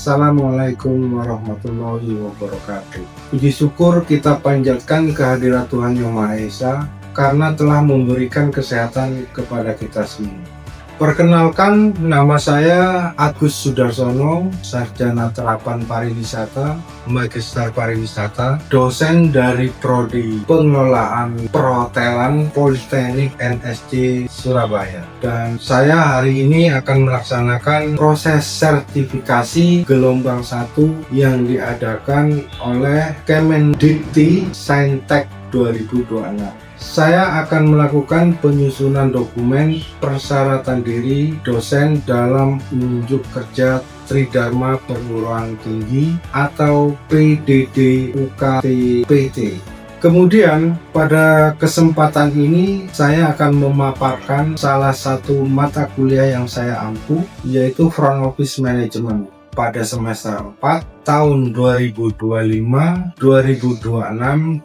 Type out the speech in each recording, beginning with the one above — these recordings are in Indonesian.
Assalamualaikum warahmatullahi wabarakatuh. Puji syukur kita panjatkan kehadirat Tuhan Yang Maha Esa karena telah memberikan kesehatan kepada kita semua. Perkenalkan, nama saya Agus Sudarsono, Sarjana Terapan Pariwisata, Magister Pariwisata, dosen dari Prodi Pengelolaan Perhotelan Politeknik NSC Surabaya. Dan saya hari ini akan melaksanakan proses sertifikasi gelombang 1 yang diadakan oleh Kemendikti Saintek 2026. Saya akan melakukan penyusunan dokumen persyaratan diri dosen dalam unjuk kerja Tridharma Perguruan Tinggi atau PDD UKT-PT. Kemudian pada kesempatan ini saya akan memaparkan salah satu mata kuliah yang saya ampuh, yaitu Front Office Management pada semester 4 tahun 2025-2026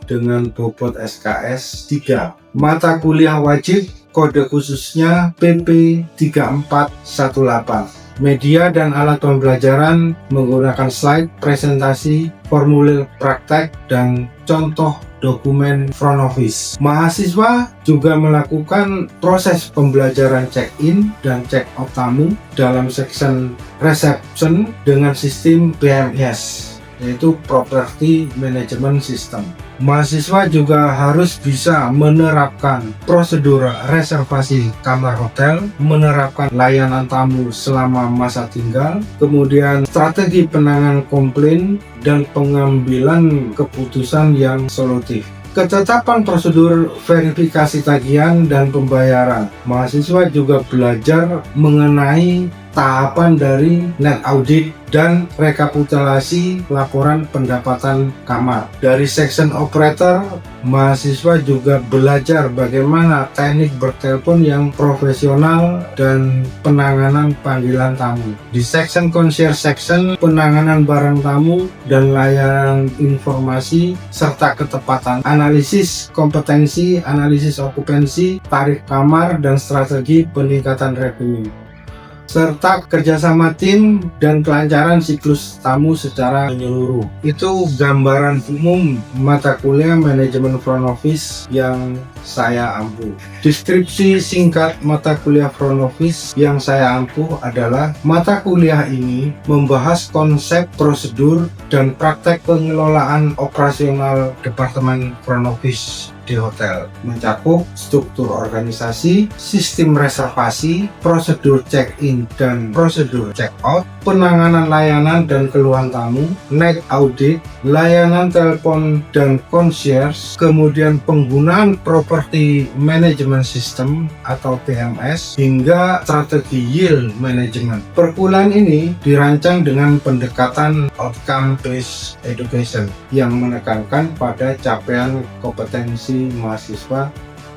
dengan bobot SKS 3. Mata kuliah wajib kode khususnya PP 3418. Media dan alat pembelajaran menggunakan slide, presentasi, formulir praktek, dan contoh dokumen front office. Mahasiswa juga melakukan proses pembelajaran check-in dan check-out tamu dalam section reception dengan sistem PMS, yaitu Property Management System. Mahasiswa juga harus bisa menerapkan prosedur reservasi kamar hotel, menerapkan layanan tamu selama masa tinggal, kemudian strategi penanganan komplain, dan pengambilan keputusan yang solutif. Ketetapan prosedur verifikasi tagihan dan pembayaran. Mahasiswa juga belajar mengenai tahapan dari net audit dan rekapitulasi laporan pendapatan kamar. Dari section operator, mahasiswa juga belajar bagaimana teknik bertelepon yang profesional dan penanganan panggilan tamu. Di section concierge section, penanganan barang tamu dan layanan informasi serta ketepatan, analisis kompetensi, analisis okupansi, tarif kamar, dan strategi peningkatan revenue, serta kerjasama tim dan kelancaran siklus tamu secara menyeluruh. Itu gambaran umum mata kuliah manajemen front office yang saya ampuh. Deskripsi singkat mata kuliah front office yang saya ampuh adalah mata kuliah ini membahas konsep, prosedur, dan praktek pengelolaan operasional Departemen Front Office di hotel, mencakup struktur organisasi, sistem reservasi, prosedur check-in dan prosedur check-out, penanganan layanan dan keluhan tamu, net audit, layanan telepon dan concierge, kemudian penggunaan Property Management System atau PMS, hingga strategi yield management. Perkuliahan ini dirancang dengan pendekatan outcome based education yang menekankan pada capaian kompetensi mahasiswa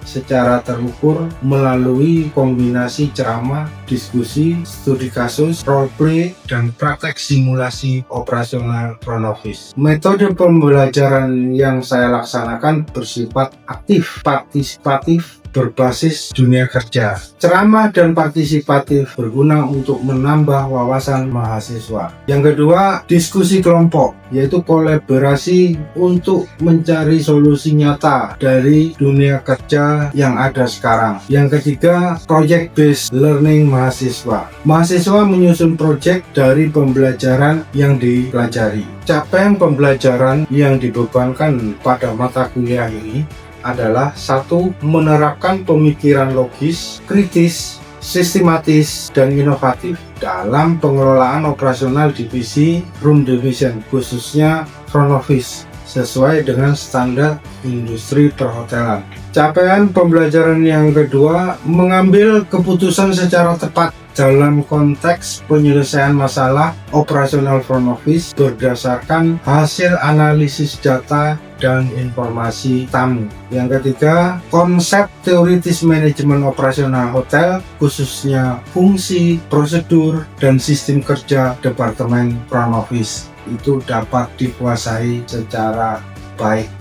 secara terukur melalui kombinasi ceramah, diskusi, studi kasus, role play, dan praktek simulasi operasional front office. Metode pembelajaran yang saya laksanakan bersifat aktif, partisipatif, berbasis dunia kerja. Ceramah dan partisipatif berguna untuk menambah wawasan mahasiswa. Yang kedua, diskusi kelompok, yaitu kolaborasi untuk mencari solusi nyata dari dunia kerja yang ada sekarang. Yang ketiga, project based learning mahasiswa. Mahasiswa menyusun project dari pembelajaran yang dipelajari. Capaian pembelajaran yang dibebankan pada mata kuliah ini adalah: 1. Menerapkan pemikiran logis, kritis, sistematis, dan inovatif dalam pengelolaan operasional divisi room division, khususnya front office, sesuai dengan standar industri perhotelan. Capaian pembelajaran yang kedua, mengambil keputusan secara tepat dalam konteks penyelesaian masalah operasional front office berdasarkan hasil analisis data dan informasi tamu. Yang ketiga, konsep teoritis manajemen operasional hotel, khususnya fungsi, prosedur, dan sistem kerja Departemen Front Office, itu dapat dikuasai secara baik.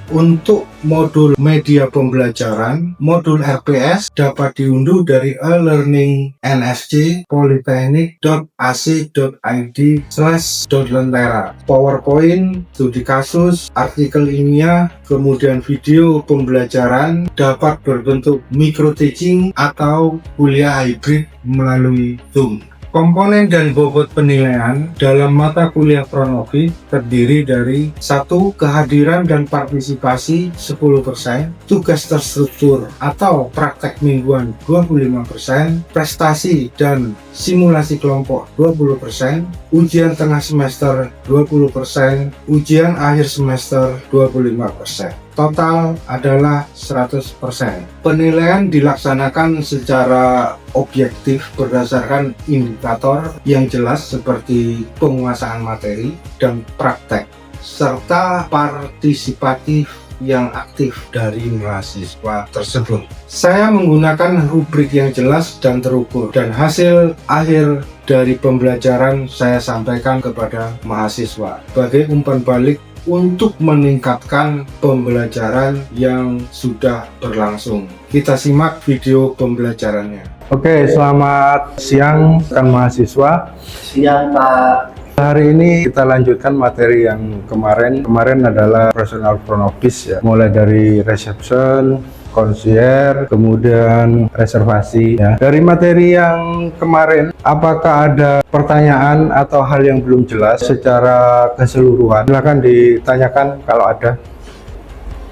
Untuk modul media pembelajaran, modul RPS dapat diunduh dari elearning.nsc.ac.id/lentera. PowerPoint, studi kasus, artikel ilmiah, kemudian video pembelajaran dapat berbentuk micro teaching atau kuliah hybrid melalui Zoom. Komponen dan bobot penilaian dalam mata kuliah front office terdiri dari 1. Kehadiran dan partisipasi 10%, tugas terstruktur atau praktek mingguan 25%, prestasi dan simulasi kelompok 20%, ujian tengah semester 20%, ujian akhir semester 25%. Total adalah 100%. Penilaian dilaksanakan secara objektif berdasarkan indikator yang jelas seperti penguasaan materi dan praktek, serta partisipatif yang aktif dari mahasiswa tersebut. Saya menggunakan rubrik yang jelas dan terukur, dan hasil akhir dari pembelajaran saya sampaikan kepada mahasiswa sebagai umpan balik untuk meningkatkan pembelajaran yang sudah berlangsung. Kita simak video pembelajarannya. Oke, selamat siang rekan mahasiswa. Siang, Pak. Hari ini kita lanjutkan materi yang kemarin. Kemarin adalah personal front office ya, mulai dari reception, concierge, kemudian reservasi ya. Dari materi yang kemarin, apakah ada pertanyaan atau hal yang belum jelas secara keseluruhan? Silakan ditanyakan kalau ada.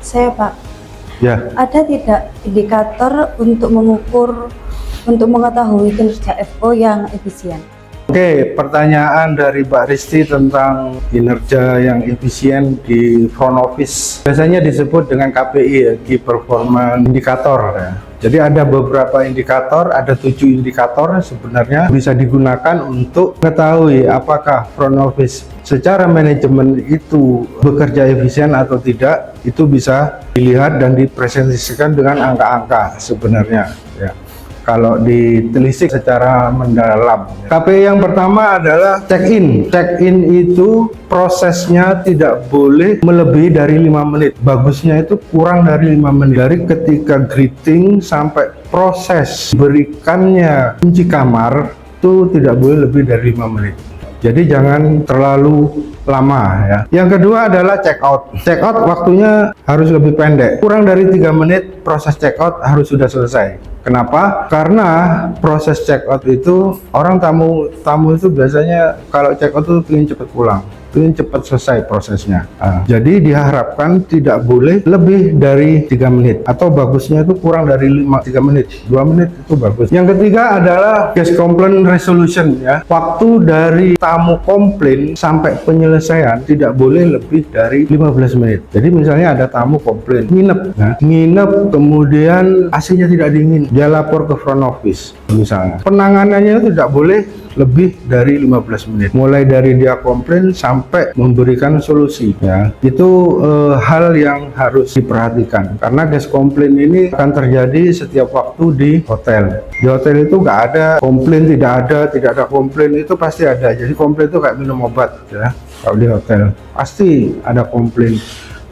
Saya, Pak. Ya. Ada tidak indikator untuk mengukur, untuk mengetahui kinerja FO yang efisien? Oke, pertanyaan dari Mbak Risti tentang kinerja yang efisien di front office. Biasanya disebut dengan KPI ya, Key Performance Indicator ya. Jadi ada beberapa indikator, ada 7 indikator sebenarnya bisa digunakan untuk mengetahui apakah front office secara manajemen itu bekerja efisien atau tidak. Itu bisa dilihat dan dipresentasikan dengan angka-angka sebenarnya ya, kalau ditelisik secara mendalam. KPI yang pertama adalah check-in. Check-in itu prosesnya tidak boleh melebihi dari 5 menit. Bagusnya itu kurang dari 5 menit. Dari ketika greeting sampai proses berikannya kunci kamar itu tidak boleh lebih dari 5 menit. Jadi jangan terlalu lama ya. Yang kedua adalah check out. Check out waktunya harus lebih pendek. Kurang dari 3 menit proses check out harus sudah selesai. Kenapa? Karena proses check out itu orang tamu itu biasanya kalau check out itu ingin cepat pulang, ingin cepat selesai prosesnya. Jadi diharapkan tidak boleh lebih dari 3 menit atau bagusnya itu kurang dari 3 menit. 2 menit itu bagus. Yang ketiga adalah case complaint resolution ya. Waktu dari tamu komplain sampai penyelesaian tidak boleh lebih dari 15 menit. Jadi misalnya ada tamu komplain nginep kemudian AC-nya tidak dingin, dia lapor ke front office misalnya. Penanganannya tidak boleh lebih dari 15 menit. Mulai dari dia komplain sampai memberikan solusi ya. Itu hal yang harus diperhatikan karena case komplain ini akan terjadi setiap waktu di hotel. Di hotel itu nggak ada komplain, tidak ada komplain, itu pasti ada. Jadi komplain itu kayak minum obat ya. Kalau di hotel pasti ada komplain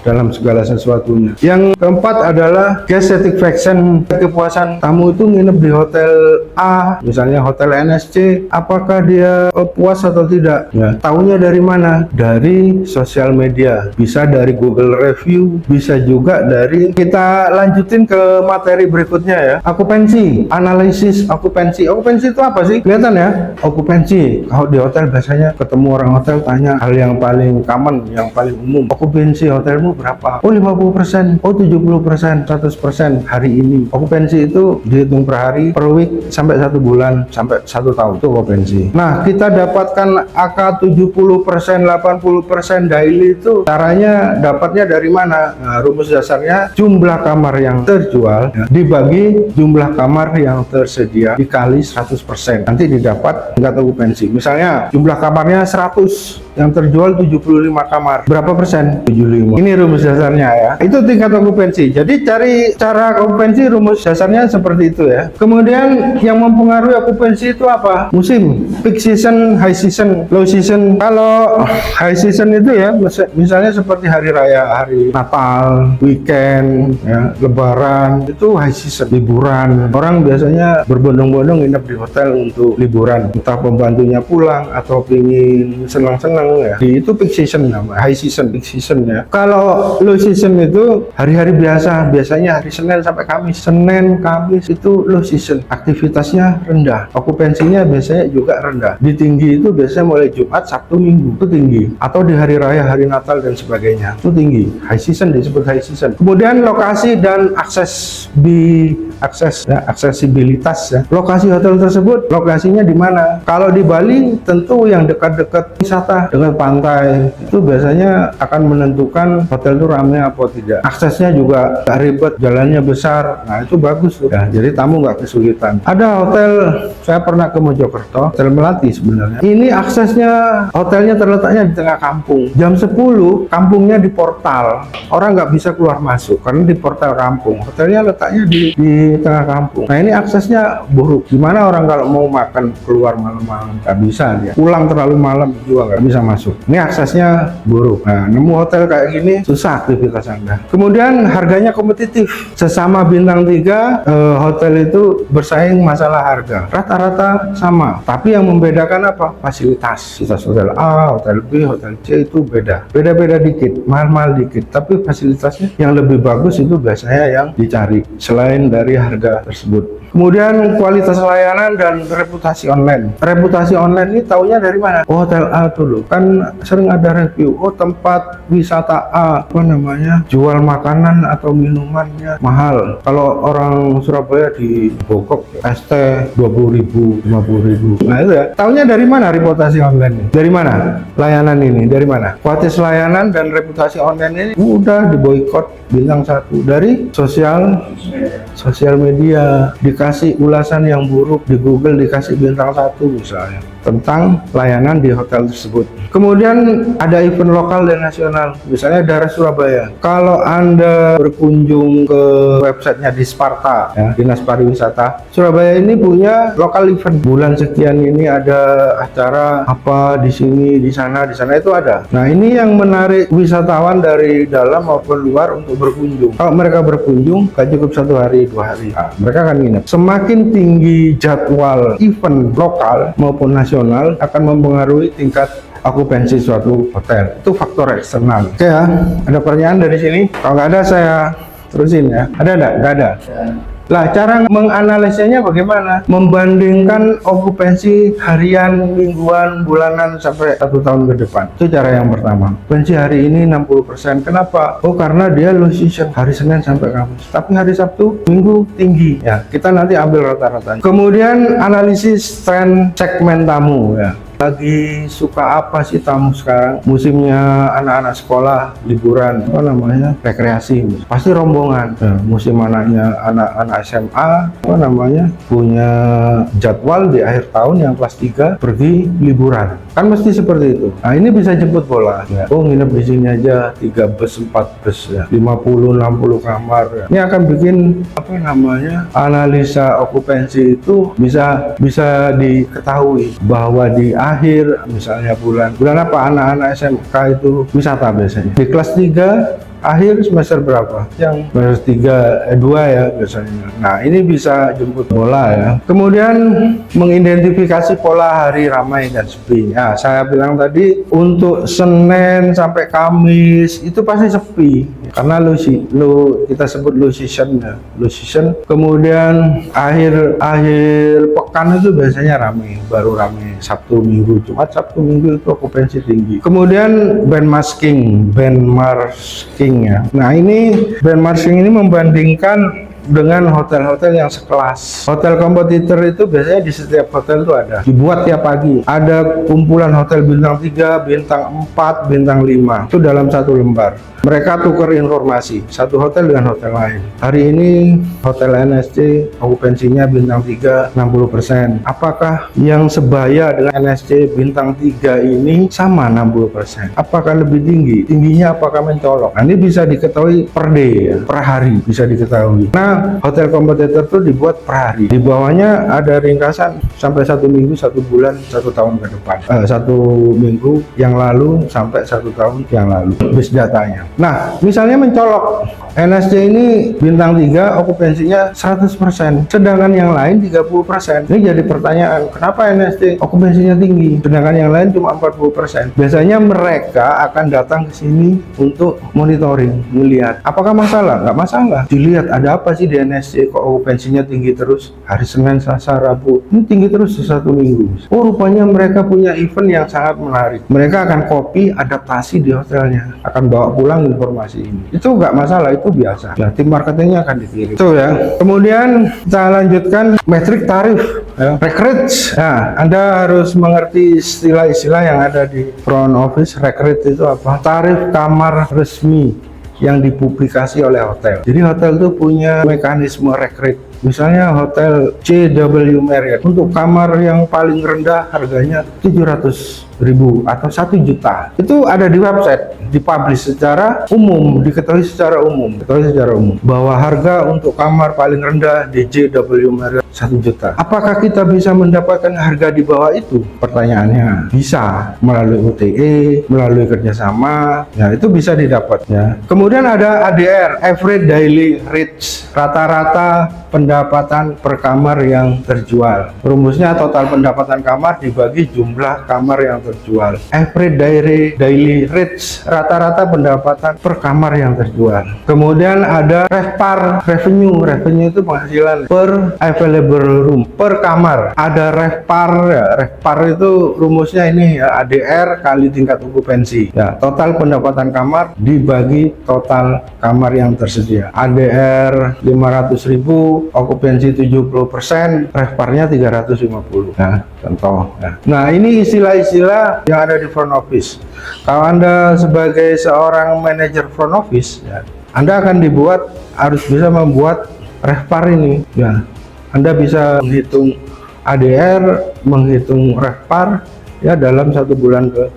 dalam segala sesuatunya. Yang keempat adalah guest satisfaction, kepuasan tamu itu nginep di hotel A, misalnya hotel NSC, apakah dia puas atau tidak? Ya, tahunya dari mana? Dari sosial media, bisa dari Google Review, bisa juga dari, kita lanjutin ke materi berikutnya ya. Okupansi, analisis okupansi. Okupansi itu apa sih? Kelihatan ya? Okupansi, kalau di hotel biasanya ketemu orang hotel tanya hal yang paling common, yang paling umum. Okupansi hotelmu berapa? Oh 50%, oh 70%, 100% hari ini. Okupansi itu dihitung per hari, per week, sampai 1 bulan, sampai 1 tahun. Itu okupansi. Nah, kita dapatkan angka 70%, 80% daily itu caranya dapatnya dari mana? Nah, rumus dasarnya jumlah kamar yang terjual ya, dibagi jumlah kamar yang tersedia dikali 100%. Nanti didapat tingkat okupansi. Misalnya jumlah kamarnya 100. yang terjual 75 kamar. Berapa persen? 75. Ini rumus dasarnya ya. Itu tingkat okupansi. Jadi cari cara okupansi, rumus dasarnya seperti itu ya. Kemudian yang mempengaruhi okupansi itu apa? Musim, peak season, high season, low season. Kalau high season itu ya, misalnya seperti hari raya, hari Natal, weekend, ya, Lebaran, itu high season, liburan. Orang biasanya berbondong-bondong nginep di hotel untuk liburan. Entah pembantunya pulang atau pingin senang-senang ya. Itu peak season namanya, high season, peak season ya. Kalau low season itu hari-hari biasa, biasanya hari Senin sampai Kamis. Senin, Kamis itu low season. Aktivitasnya rendah, okupansinya biasanya juga rendah. Di tinggi itu biasanya mulai Jumat, Sabtu, Minggu itu tinggi. Atau di hari raya, hari Natal dan sebagainya itu tinggi. High season disebut high season. Kemudian lokasi dan aksesibilitas ya. Lokasi hotel tersebut, lokasinya di mana? Kalau di Bali tentu yang dekat-dekat wisata, dekat pantai, itu biasanya akan menentukan hotel itu ramai apa tidak. Aksesnya juga gak ribet, jalannya besar. Nah, itu bagus tuh. Ya, jadi tamu nggak kesulitan. Ada hotel, saya pernah ke Mojokerto, Hotel Melati sebenarnya. Ini aksesnya, hotelnya terletaknya di tengah kampung. Jam 10, kampungnya di portal. Orang nggak bisa keluar masuk karena di portal kampung. Hotelnya letaknya di tengah kampung. Nah, ini aksesnya buruk. Gimana orang kalau mau makan keluar malam-malam? Nggak bisa dia. Pulang terlalu malam juga nggak bisa masuk. Ini aksesnya buruk. Nah, nemu hotel kayak gini susah aktivitas Anda. Kemudian harganya kompetitif. Sesama bintang 3, hotel itu bersaing masalah harga. Rata-rata sama. Tapi yang membedakan apa? Fasilitas. Hotel A, hotel B, hotel C itu beda. Beda-beda dikit, mahal-mahal dikit. Tapi fasilitasnya yang lebih bagus itu biasanya yang dicari selain dari harga tersebut. Kemudian kualitas layanan dan reputasi online. Reputasi online ini taunya dari mana? Oh, hotel A dulu. Kan sering ada review. Oh, tempat wisata A, apa namanya? Jual makanan atau minumannya mahal. Kalau orang Surabaya di Bogok ST 20.000, 50.000. Nah, itu ya. Taunya dari mana reputasi online ini? Dari mana? Layanan ini dari mana? Kualitas layanan dan reputasi online ini udah diboikot bintang 1 dari sosial media. Dikasih ulasan yang buruk di Google, dikasih bintang 1 misalnya tentang layanan di hotel tersebut. Kemudian ada event lokal dan nasional, misalnya daerah Surabaya. Kalau Anda berkunjung ke websitenya di Sparta, ya, Dinas Pariwisata Surabaya ini punya lokal event. Bulan sekian ini ada acara apa di sini, di sana itu ada. Nah, ini yang menarik wisatawan dari dalam maupun luar untuk berkunjung. Kalau mereka berkunjung, gak cukup 1 hari, 2 hari. Nah, mereka akan nginep. Semakin tinggi jadwal event lokal maupun nasional akan mempengaruhi tingkat okupansi suatu hotel. Itu faktor eksternal. Oke ya, ada pertanyaan dari sini? Kalau nggak ada saya terusin ya. Ada nggak? Nggak ada. Lah, cara menganalisanya bagaimana? Membandingkan okupansi harian, mingguan, bulanan sampai 1 tahun ke depan. Itu cara yang pertama. Okupansi hari ini 60%. Kenapa? Oh, karena dia low season hari Senin sampai Kamis. Tapi hari Sabtu, Minggu tinggi. Ya, kita nanti ambil rata-ratanya. Kemudian analisis tren segmen tamu ya. Lagi suka apa sih tamu sekarang? Musimnya anak-anak sekolah liburan, apa namanya, rekreasi, pasti rombongan. Nah, musim anaknya anak-anak SMA, apa namanya, punya jadwal di akhir tahun yang kelas 3 pergi liburan, kan mesti seperti itu. Nah, ini bisa jemput bola ya. Oh, nginep di sini aja 3 bus 4 bus ya, 50-60 kamar ya. Ini akan bikin apa namanya, analisa okupansi itu bisa diketahui bahwa di akhir misalnya bulan apa anak-anak SMK itu wisata biasanya di kelas 3 akhir semester berapa, yang semester 2 ya biasanya. Nah, ini bisa jemput bola ya. Kemudian mengidentifikasi pola hari ramai dan sepi. Ya, saya bilang tadi untuk Senin sampai Kamis itu pasti sepi karena kita sebut low season ya. Low season. Kemudian akhir pekan itu biasanya ramai, baru ramai Sabtu Minggu. Jumat Sabtu Minggu itu okupansi tinggi. Kemudian benchmarking ya. Nah, ini benchmarking ini membandingkan dengan hotel-hotel yang sekelas. Hotel kompetitor itu biasanya di setiap hotel itu ada. Dibuat tiap pagi. Ada kumpulan hotel bintang 3, bintang 4, bintang 5. Itu dalam satu lembar. Mereka tukar informasi satu hotel dengan hotel lain. Hari ini hotel NSC okupansinya bintang 3 60%. Apakah yang sebaya dengan NSC bintang 3 ini sama 60%? Apakah lebih tinggi? Tingginya apakah mencolok? Nah, ini bisa diketahui per day ya, per hari bisa diketahui. Nah, hotel kompetitor itu dibuat per hari. Di bawahnya ada ringkasan sampai 1 minggu, 1 bulan, 1 tahun ke depan. 1 minggu yang lalu sampai 1 tahun yang lalu. Base datanya. Nah, misalnya mencolok NSC ini bintang 3 okupansinya 100%, sedangkan yang lain 30%. Ini jadi pertanyaan, kenapa NSC okupansinya tinggi sedangkan yang lain cuma 40%? Biasanya mereka akan datang ke sini untuk monitoring, melihat apakah masalah. Nggak masalah, dilihat ada apa sih di NSC kok okupansinya tinggi terus hari Senin, Selasa, Rabu, ini tinggi terus 1 minggu. Oh, rupanya mereka punya event yang sangat menarik. Mereka akan copy adaptasi di hotelnya, akan bawa pulang informasi ini. Itu nggak masalah, itu biasa ya, tim marketingnya akan dikirim itu ya. Kemudian kita lanjutkan metrik tarif ya. Recruit. Nah, Anda harus mengerti istilah-istilah yang ada di front office. Recruit itu apa? Tarif kamar resmi yang dipublikasi oleh hotel. Jadi hotel itu punya mekanisme recruit. Misalnya hotel JW Marriott untuk kamar yang paling rendah harganya 700.000 atau 1 juta. Itu ada di website, dipublish secara umum, diketahui secara umum, bahwa harga untuk kamar paling rendah di JW Marriott 1 juta. Apakah kita bisa mendapatkan harga di bawah itu? Pertanyaannya, bisa melalui UTE, melalui kerjasama, ya itu bisa didapat ya. Kemudian ada ADR, Average Daily Rates, rata-rata pendapatan per kamar yang terjual. Rumusnya total pendapatan kamar dibagi jumlah kamar yang terjual. Average daily rates, rata-rata pendapatan per kamar yang terjual. Kemudian ada RevPAR, revenue itu penghasilan per available room, per kamar. Ada RevPAR ya, RevPAR itu rumusnya ini ya, ADR kali tingkat okupansi. Ya, total pendapatan kamar dibagi total kamar yang tersedia. ADR 500.000, okupansi 70%, RevPAR-nya 350. Nah, contoh. Nah, ini istilah-istilah yang ada di front office. Kalau Anda sebagai seorang manajer front office, ya, Anda akan harus bisa membuat RevPAR ini. Ya, Anda bisa menghitung ADR, menghitung RevPAR ya dalam 1 bulan ke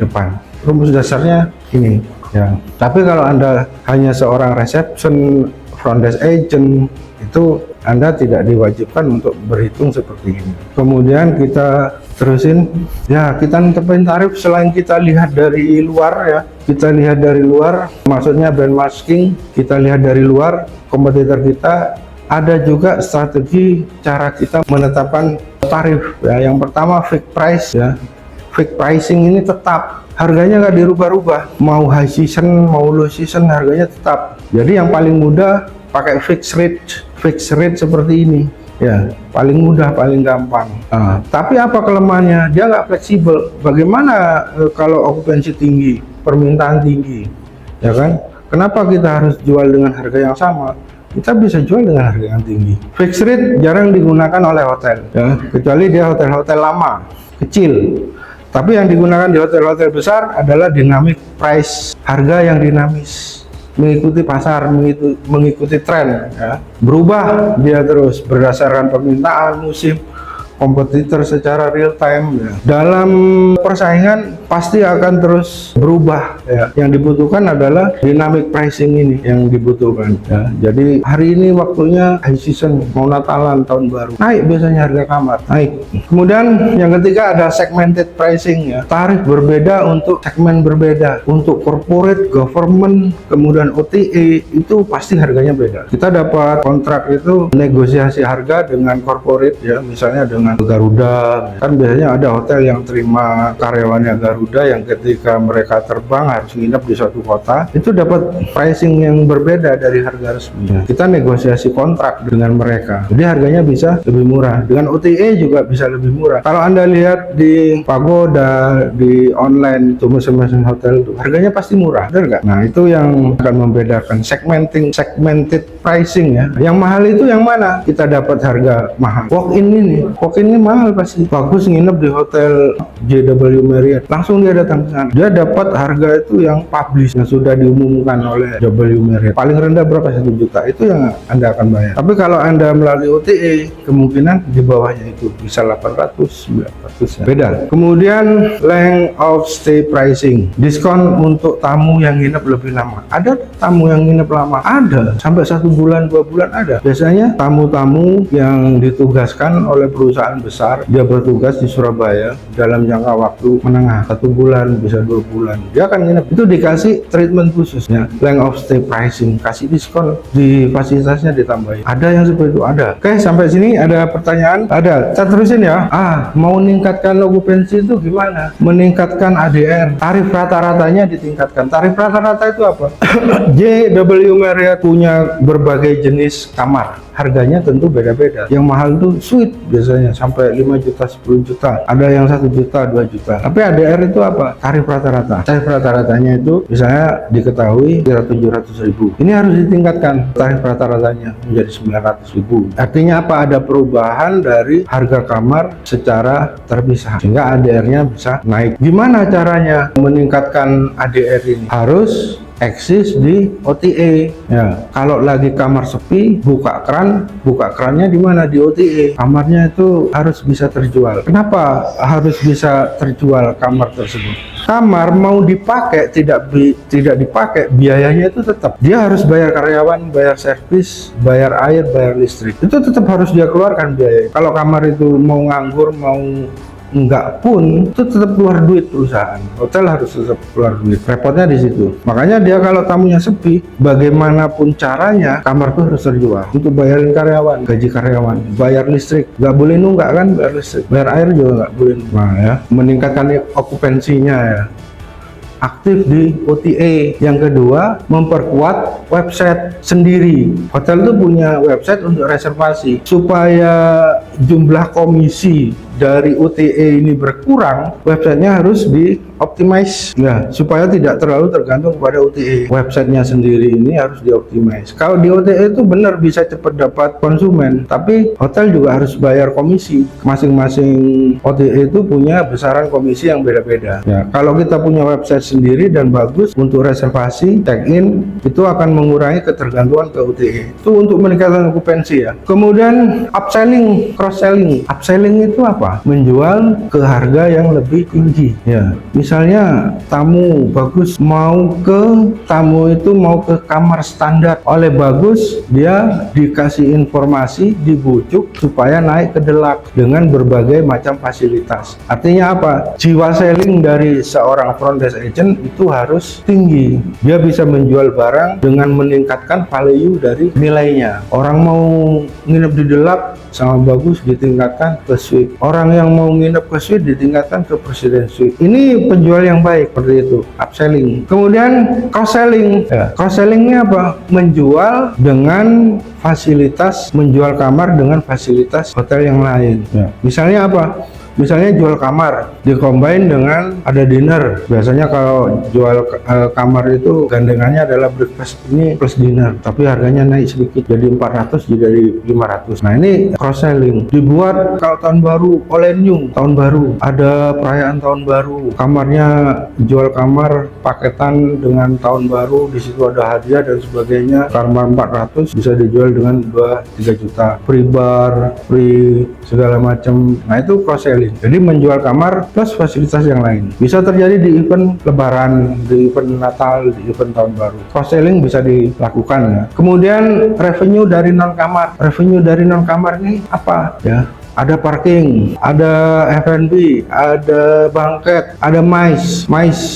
depan. Rumus dasarnya ini. Ya. Tapi kalau Anda hanya seorang reception, front desk agent, itu Anda tidak diwajibkan untuk berhitung seperti ini. Kemudian kita terusin ya, kita netepin tarif selain kita lihat dari luar ya, kita lihat dari luar, maksudnya brand masking, kita lihat dari luar kompetitor kita. Ada juga strategi cara kita menetapkan tarif ya. Yang pertama fixed price ya. Fixed pricing ini tetap, harganya nggak dirubah-rubah, mau high season mau low season harganya tetap. Jadi yang paling mudah pakai fixed rate seperti ini ya, paling mudah, paling gampang. Tapi apa kelemahannya? Dia nggak fleksibel. Bagaimana kalau okupansi tinggi, permintaan tinggi, ya kan? Kenapa kita harus jual dengan harga yang sama? Kita bisa jual dengan harga yang tinggi. Fixed rate jarang digunakan oleh hotel ya, kecuali dia hotel-hotel lama, kecil. Tapi yang digunakan di hotel-hotel besar adalah dynamic price, harga yang dinamis, mengikuti pasar, mengikuti tren ya. Berubah dia terus berdasarkan permintaan, musim, kompetitor secara real time ya. Dalam persaingan pasti akan terus berubah ya. Yang dibutuhkan adalah dynamic pricing ini yang dibutuhkan ya. Jadi hari ini waktunya high season, mau Natalan, tahun baru, naik biasanya harga kamar, naik. Kemudian yang ketiga ada segmented pricing ya. Tarif berbeda untuk segmen berbeda. Untuk corporate, government, kemudian OTA itu pasti harganya beda. Kita dapat kontrak itu negosiasi harga dengan corporate ya, misalnya dengan Garuda, kan biasanya ada hotel yang terima karyawannya Garuda Garuda yang ketika mereka terbang harus nginep di suatu kota, itu dapat pricing yang berbeda dari harga resmi. Kita negosiasi kontrak dengan mereka, jadi harganya bisa lebih murah. Dengan OTA juga bisa lebih murah. Kalau Anda lihat di Pagoda, di online itu masing-masing hotel itu harganya pasti murah, benar nggak? Nah, itu yang akan membedakan segmented pricing ya. Yang mahal itu yang mana? Kita dapat harga mahal. Walk in ini mahal pasti. Bagus nginep di hotel JW Marriott, langsung dia datang ke sana. Dia dapat harga itu yang publish, yang sudah diumumkan oleh JW Marriott. Paling rendah berapa? 1 juta. Itu yang Anda akan bayar. Tapi kalau Anda melalui OTA, kemungkinan di bawahnya itu bisa 800, 900 ya. Beda. Kemudian length of stay pricing. Diskon untuk tamu yang nginep lebih lama. Ada tamu yang nginep lama? Ada. Sampai 1 bulan, 2 bulan ada. Biasanya tamu-tamu yang ditugaskan oleh perusahaan besar, dia bertugas di Surabaya dalam jangka waktu menengah, 1 bulan, bisa 2 bulan. Dia akan nginep. Itu dikasih treatment khususnya. Length of stay pricing. Kasih diskon di fasilitasnya ditambahin. Ada yang seperti itu? Ada. Oke, sampai sini ada pertanyaan? Ada. Saya terusin ya. Mau meningkatkan okupansi itu gimana? Meningkatkan ADR. Tarif rata-ratanya ditingkatkan. Tarif rata-rata itu apa? JW Marriott punya berbagai jenis kamar. Harganya tentu beda-beda. Yang mahal itu suite biasanya sampai 5 juta, 10 juta. Ada yang 1 juta, 2 juta. Tapi ADR itu apa? Tarif rata-rata. Tarif rata-ratanya itu misalnya diketahui kira 700.000. Ini harus ditingkatkan tarif rata-ratanya menjadi 900.000. Artinya apa? Ada perubahan dari harga kamar secara terpisah sehingga ADR-nya bisa naik. Gimana caranya meningkatkan ADR ini? Harus eksis di OTA ya. Kalau lagi kamar sepi, buka kerannya di mana? Di OTA. Kamarnya itu harus bisa terjual. Kenapa harus bisa terjual kamar tersebut? Kamar mau dipakai tidak dipakai, biayanya itu tetap. Dia harus bayar karyawan, bayar servis, bayar air, bayar listrik. Itu tetap harus dia keluarkan biaya. Kalau kamar itu mau nganggur, mau enggak pun, itu tetap keluar duit perusahaan. Hotel harus tetap keluar duit. Repotnya di situ. Makanya dia kalau tamunya sepi, bagaimanapun caranya kamar itu harus terjual untuk bayarin karyawan, gaji karyawan, bayar listrik. Nggak boleh nunggak kan bayar listrik, bayar air juga nggak boleh. Nah ya, meningkatkan okupansinya ya. Aktif di OTA. Yang kedua, memperkuat website sendiri. Hotel itu punya website untuk reservasi supaya jumlah komisi dari OTA ini berkurang. Websitenya harus dioptimize ya, supaya tidak terlalu tergantung pada OTA. Websitenya sendiri ini harus dioptimize. Kalau di OTA itu benar bisa cepat dapat konsumen, tapi hotel juga harus bayar komisi. Masing-masing OTA itu punya besaran komisi yang beda-beda ya. Kalau kita punya website sendiri dan bagus untuk reservasi, check-in, itu akan mengurangi ketergantungan ke OTA. Itu untuk meningkatkan okupansi ya. Kemudian upselling, cross-selling. Upselling itu apa? Menjual ke harga yang lebih tinggi ya. Misalnya tamu bagus tamu itu mau ke kamar standar, oleh bagus dia dikasih informasi, dibujuk supaya naik ke deluxe dengan berbagai macam fasilitas. Artinya apa? Jiwa selling dari seorang front desk agent itu harus tinggi. Dia bisa menjual barang dengan meningkatkan value dari nilainya. Orang mau nginep di deluxe sama bagus ditingkatkan ke suite. Orang yang mau nginep ke suite ditingkatkan ke presiden suite. Ini penjual yang baik, seperti itu. Upselling. Kemudian cross selling. Ya. Cross selling ini apa? Menjual dengan fasilitas, menjual kamar dengan fasilitas hotel yang lain. Ya. Misalnya apa? Misalnya jual kamar dicombine dengan ada dinner. Biasanya kalau jual kamar itu gandengannya adalah breakfast ini plus dinner, tapi harganya naik sedikit jadi 400 jadi 500. Nah ini cross selling. Dibuat kalau tahun baru Olenyum, tahun baru ada perayaan tahun baru, kamarnya jual kamar paketan dengan tahun baru, di situ ada hadiah dan sebagainya. Kamar 400 bisa dijual dengan 2-3 juta, free bar, free segala macam. Nah itu cross selling. Jadi menjual kamar plus fasilitas yang lain. Bisa terjadi di event lebaran, di event Natal, di event tahun baru. Cross selling bisa dilakukan ya. Kemudian revenue dari non kamar. Revenue dari non kamar ini apa ya? ada parking, ada F&B, ada banket, ada mais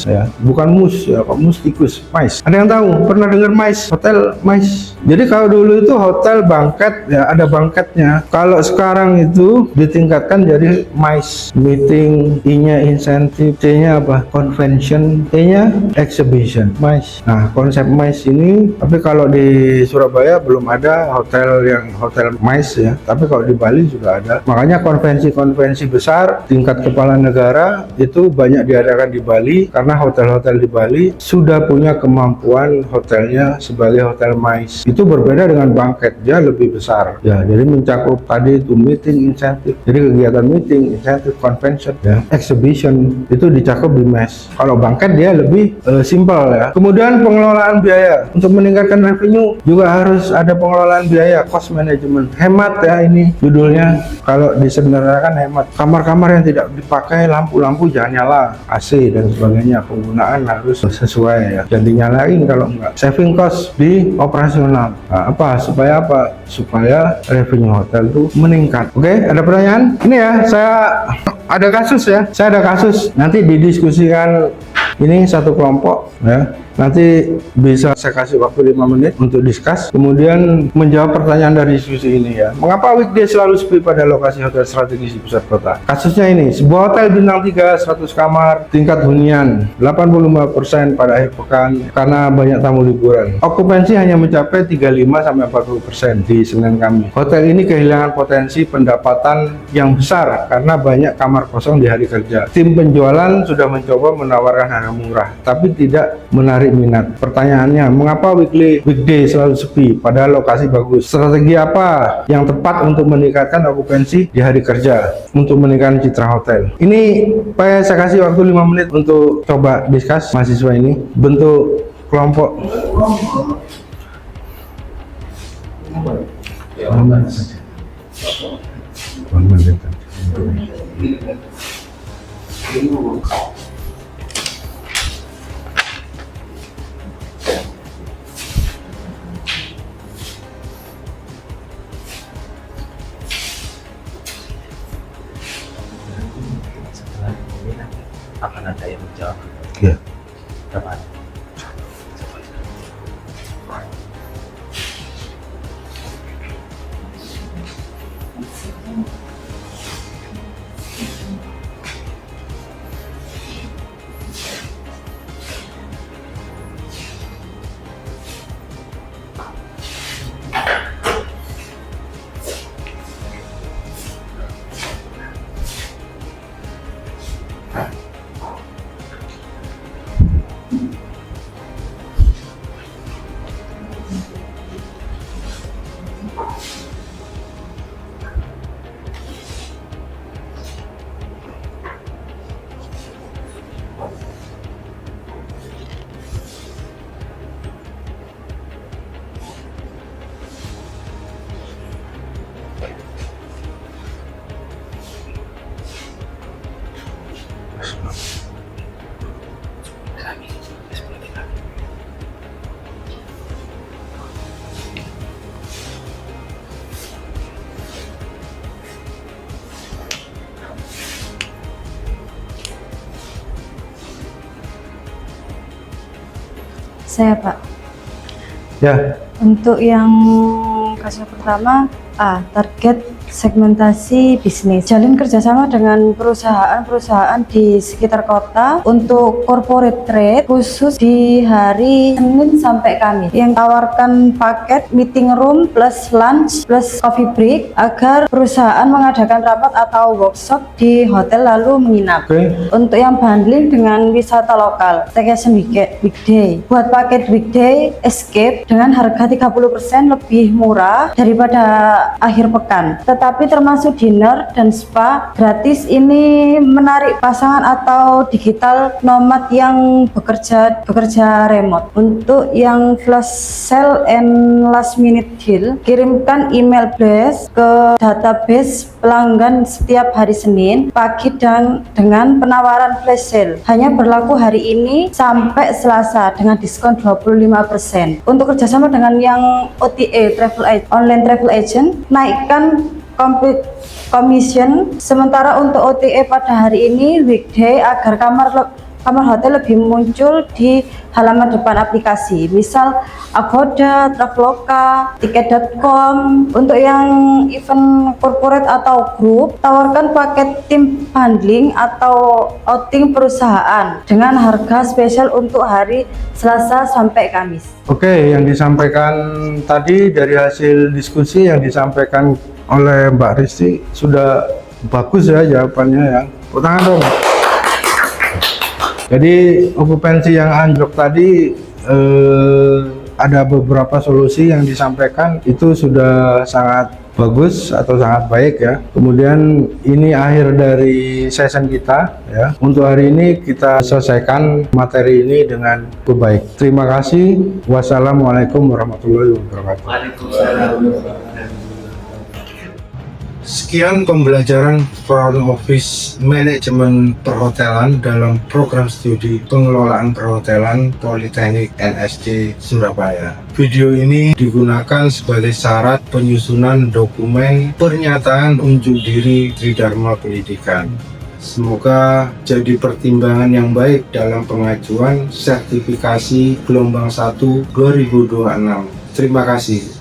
ya, bukan mus ya, kok mus tikus, mais. Ada yang tahu? Pernah dengar mais? Hotel mais. Jadi kalau dulu itu hotel banket ya, ada banketnya. Kalau sekarang itu ditingkatkan jadi mais. Meeting, I-nya insentif, C-nya apa? Convention, T-nya exhibition, mais. Nah, konsep mais ini, tapi kalau di Surabaya belum ada hotel yang hotel mais ya, tapi kalau di Bali juga ada. Makanya konvensi-konvensi besar tingkat kepala negara itu banyak diadakan di Bali, karena hotel-hotel di Bali sudah punya kemampuan hotelnya sebagai hotel mais. Itu berbeda dengan banket, dia lebih besar ya, jadi mencakup tadi itu meeting, insentif. Jadi kegiatan meeting, insentif, convention ya, exhibition itu dicakup di mes. Kalau banket dia lebih simpel ya. Kemudian pengelolaan biaya, untuk meningkatkan revenue juga harus ada pengelolaan biaya, cost management. Hemat ya, ini judulnya. Kalau disederhanakan hemat. Kamar-kamar yang tidak dipakai, lampu-lampu jangan nyala, AC dan sebagainya, penggunaan harus sesuai ya, jangan dinyalain kalau enggak. Saving cost di operasional. Nah, supaya apa? Supaya revenue hotel itu meningkat. Oke, ada pertanyaan? Ini ya, saya ada kasus, nanti didiskusikan. Ini satu kelompok ya, nanti bisa saya kasih waktu 5 menit untuk diskus, kemudian menjawab pertanyaan dari diskusi ini ya. Mengapa weekday selalu sepi pada lokasi hotel strategis di pusat kota? Kasusnya ini, sebuah hotel bintang 3 100 kamar, tingkat hunian 85% pada akhir pekan karena banyak tamu liburan. Okupansi hanya mencapai 35-40% di Senin Kamis. Hotel ini kehilangan potensi pendapatan yang besar karena banyak kamar kosong di hari kerja. Tim penjualan sudah mencoba menawarkan harga murah, tapi tidak menarik minat. Pertanyaannya, mengapa weekday selalu sepi padahal lokasi bagus? Strategi apa yang tepat untuk meningkatkan okupansi di hari kerja untuk meningkatkan citra hotel? Ini saya kasih waktu 5 menit untuk coba diskus mahasiswa ini, bentuk kelompok. Akan ada yang menjawab. Ya. Kapan? Saya Pak. Ya. Untuk yang kasus pertama, target segmentasi bisnis. Jalin kerjasama dengan perusahaan-perusahaan di sekitar kota untuk corporate trade khusus di hari Senin sampai Kamis. Yang tawarkan paket meeting room plus lunch plus coffee break agar perusahaan mengadakan rapat atau workshop di hotel lalu menginap. Untuk yang bundling dengan wisata lokal, staycation weekday. Buat paket weekday escape dengan harga 30% lebih murah daripada akhir pekan. Tetapi termasuk dinner dan spa gratis. Ini menarik pasangan atau digital nomad yang bekerja remote. Untuk yang flash sale and last minute deal, kirimkan email blast ke database pelanggan setiap hari Senin pagi dan dengan penawaran flash sale. Hanya berlaku hari ini sampai Selasa dengan diskon 25%. Untuk kerjasama dengan yang OTA online travel agent, naikkan commission. Sementara untuk OTA pada hari ini weekday agar kamar hotel lebih muncul di halaman depan aplikasi, misal Agoda, Traveloka, Tiket.com. Untuk yang event corporate atau grup, tawarkan paket tim bundling atau outing perusahaan dengan harga spesial untuk hari Selasa sampai Kamis. Oke, yang disampaikan tadi dari hasil diskusi yang disampaikan oleh Mbak Risti sudah bagus ya jawabannya ya. Tepuk tangan dong. Jadi okupansi yang anjlok tadi ada beberapa solusi yang disampaikan itu sudah sangat bagus atau sangat baik ya. Kemudian ini akhir dari session kita ya. Untuk hari ini kita selesaikan materi ini dengan baik. Terima kasih. Wassalamualaikum warahmatullahi wabarakatuh. Waalaikumsalam. Sekian pembelajaran Front Office Manajemen Perhotelan dalam program studi pengelolaan perhotelan Politeknik NSD Surabaya. Video ini digunakan sebagai syarat penyusunan dokumen pernyataan unjuk diri Tridharma Pendidikan. Semoga jadi pertimbangan yang baik dalam pengajuan sertifikasi gelombang 1 2026. Terima kasih.